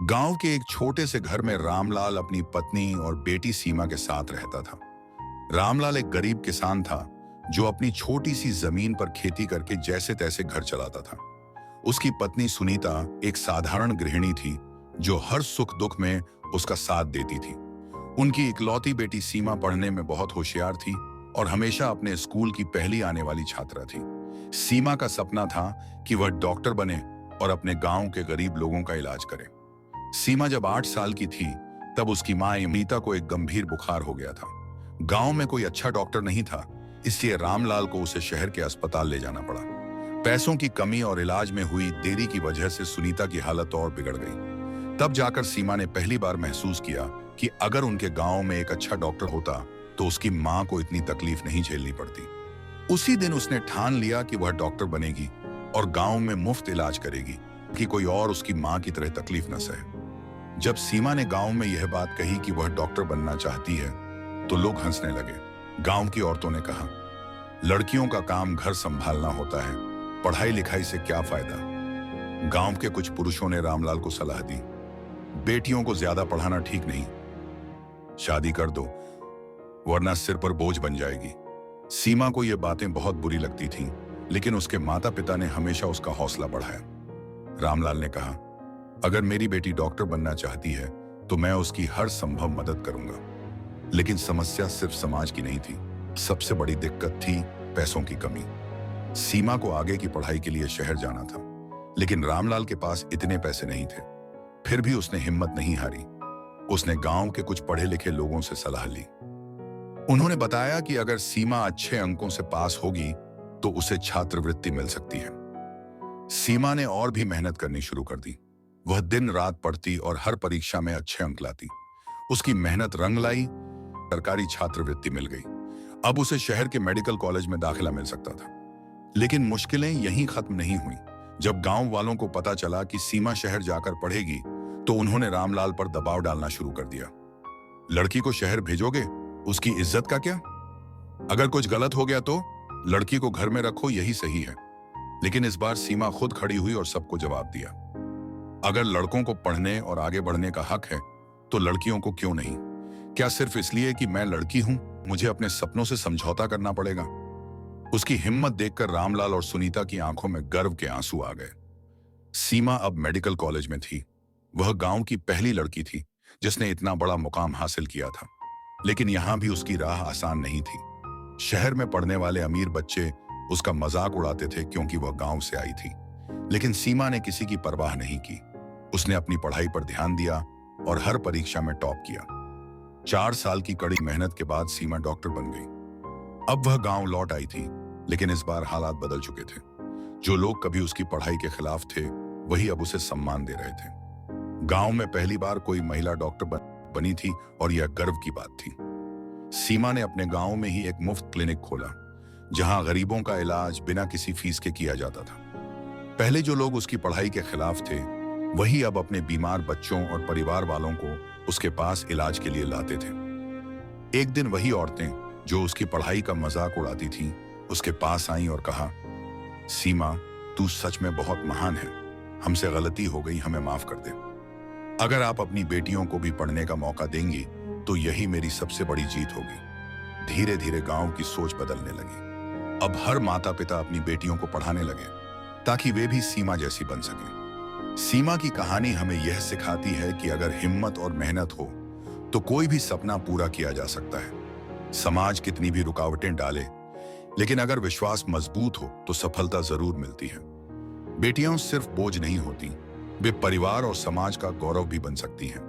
गांव के एक छोटे से घर में रामलाल अपनी पत्नी और बेटी सीमा के साथ रहता था। रामलाल एक गरीब किसान था जो अपनी छोटी सी जमीन पर खेती करके जैसे तैसे घर चलाता था। उसकी पत्नी सुनीता एक साधारण गृहिणी थी जो हर सुख दुख में उसका साथ देती थी। उनकी इकलौती बेटी सीमा पढ़ने में बहुत होशियार थी और हमेशा अपने स्कूल की पहली आने वाली छात्रा थी। सीमा का सपना था कि वह डॉक्टर बने और अपने गांव के गरीब लोगों का इलाज करे। सीमा जब 8 साल की थी तब उसकी मां अमृता को एक गंभीर बुखार हो गया था। गांव में कोई अच्छा डॉक्टर नहीं था, इसलिए रामलाल को उसे शहर के अस्पताल ले जाना पड़ा। पैसों की कमी और इलाज में हुई देरी की वजह से सुनीता की हालत और बिगड़ गई। तब जाकर सीमा ने पहली बार महसूस किया कि अगर उनके गांव में एक अच्छा डॉक्टर होता तो उसकी मां को इतनी तकलीफ नहीं झेलनी पड़ती। उसी दिन उसने ठान लिया कि वह डॉक्टर बनेगी और गांव में मुफ्त इलाज करेगी कि कोई और उसकी मां की तरह तकलीफ न सहे। जब सीमा ने गांव में यह बात कही कि वह डॉक्टर बनना चाहती है तो लोग हंसने लगे। गांव की औरतों ने कहा, लड़कियों का काम घर संभालना होता है, पढ़ाई लिखाई से क्या फायदा। गांव के कुछ पुरुषों ने रामलाल को सलाह दी, बेटियों को ज्यादा पढ़ाना ठीक नहीं, शादी कर दो वरना सिर पर बोझ बन जाएगी। सीमा को यह बातें बहुत बुरी लगती थीं, लेकिन उसके माता पिता ने हमेशा उसका हौसला बढ़ाया। रामलाल ने कहा, अगर मेरी बेटी डॉक्टर बनना चाहती है तो मैं उसकी हर संभव मदद करूंगा। लेकिन समस्या सिर्फ समाज की नहीं थी, सबसे बड़ी दिक्कत थी पैसों की कमी। सीमा को आगे की पढ़ाई के लिए शहर जाना था, लेकिन रामलाल के पास इतने पैसे नहीं थे। फिर भी उसने हिम्मत नहीं हारी। उसने गांव के कुछ पढ़े लिखे लोगों से सलाह ली। उन्होंने बताया कि अगर सीमा अच्छे अंकों से पास होगी तो उसे छात्रवृत्ति मिल सकती है। सीमा ने और भी मेहनत करनी शुरू कर दी। वह दिन रात पढ़ती और हर परीक्षा में अच्छे अंक लाती। उसकी मेहनत रंग लाई, सरकारी छात्रवृत्ति मिल गई। अब उसे शहर के मेडिकल कॉलेज में दाखिला मिल सकता था। लेकिन मुश्किलें यहीं खत्म नहीं हुई। जब गांव वालों को पता चला कि सीमा शहर जाकर पढ़ेगी तो उन्होंने रामलाल पर दबाव डालना शुरू कर दिया। लड़की को शहर भेजोगे, उसकी इज्जत का क्या? अगर कुछ गलत हो गया तो लड़की को घर में रखो, यही सही है। लेकिन इस बार सीमा खुद खड़ी हुई और सबको जवाब दिया, अगर लड़कों को पढ़ने और आगे बढ़ने का हक है तो लड़कियों को क्यों नहीं? क्या सिर्फ इसलिए कि मैं लड़की हूं मुझे अपने सपनों से समझौता करना पड़ेगा? उसकी हिम्मत देखकर रामलाल और सुनीता की आंखों में गर्व के आंसू आ गए। सीमा अब मेडिकल कॉलेज में थी। वह गांव की पहली लड़की थी जिसने इतना बड़ा मुकाम हासिल किया था। लेकिन यहां भी उसकी राह आसान नहीं थी। शहर में पढ़ने वाले अमीर बच्चे उसका मजाक उड़ाते थे क्योंकि वह गांव से आई थी। लेकिन सीमा ने किसी की परवाह नहीं की। उसने अपनी पढ़ाई पर ध्यान दिया और हर परीक्षा में टॉप किया। 4 साल की कड़ी मेहनत के बाद सीमा डॉक्टर बन गई। अब वह गांव लौट आई थी, लेकिन इस बार हालात बदल चुके थे। जो लोग कभी उसकी पढ़ाई के खिलाफ थे वही अब उसे सम्मान दे रहे थे। गांव में पहली बार कोई महिला डॉक्टर बनी थी और यह गर्व की बात थी। सीमा ने अपने गांव में ही एक मुफ्त क्लिनिक खोला जहां गरीबों का इलाज बिना किसी फीस के किया जाता था। पहले जो लोग उसकी पढ़ाई के खिलाफ थे वही अब अपने बीमार बच्चों और परिवार वालों को उसके पास इलाज के लिए लाते थे। एक दिन वही औरतें जो उसकी पढ़ाई का मजाक उड़ाती थीं उसके पास आईं और कहा, सीमा तू सच में बहुत महान है, हमसे गलती हो गई, हमें माफ कर दे। अगर आप अपनी बेटियों को भी पढ़ने का मौका देंगी तो यही मेरी सबसे बड़ी जीत होगी। धीरे धीरे गांव की सोच बदलने लगी। अब हर माता पिता अपनी बेटियों को पढ़ाने लगे ताकि वे भी सीमा जैसी बन सकें। सीमा की कहानी हमें यह सिखाती है कि अगर हिम्मत और मेहनत हो तो कोई भी सपना पूरा किया जा सकता है। समाज कितनी भी रुकावटें डाले, लेकिन अगर विश्वास मजबूत हो तो सफलता जरूर मिलती है। बेटियां सिर्फ बोझ नहीं होती, वे परिवार और समाज का गौरव भी बन सकती हैं।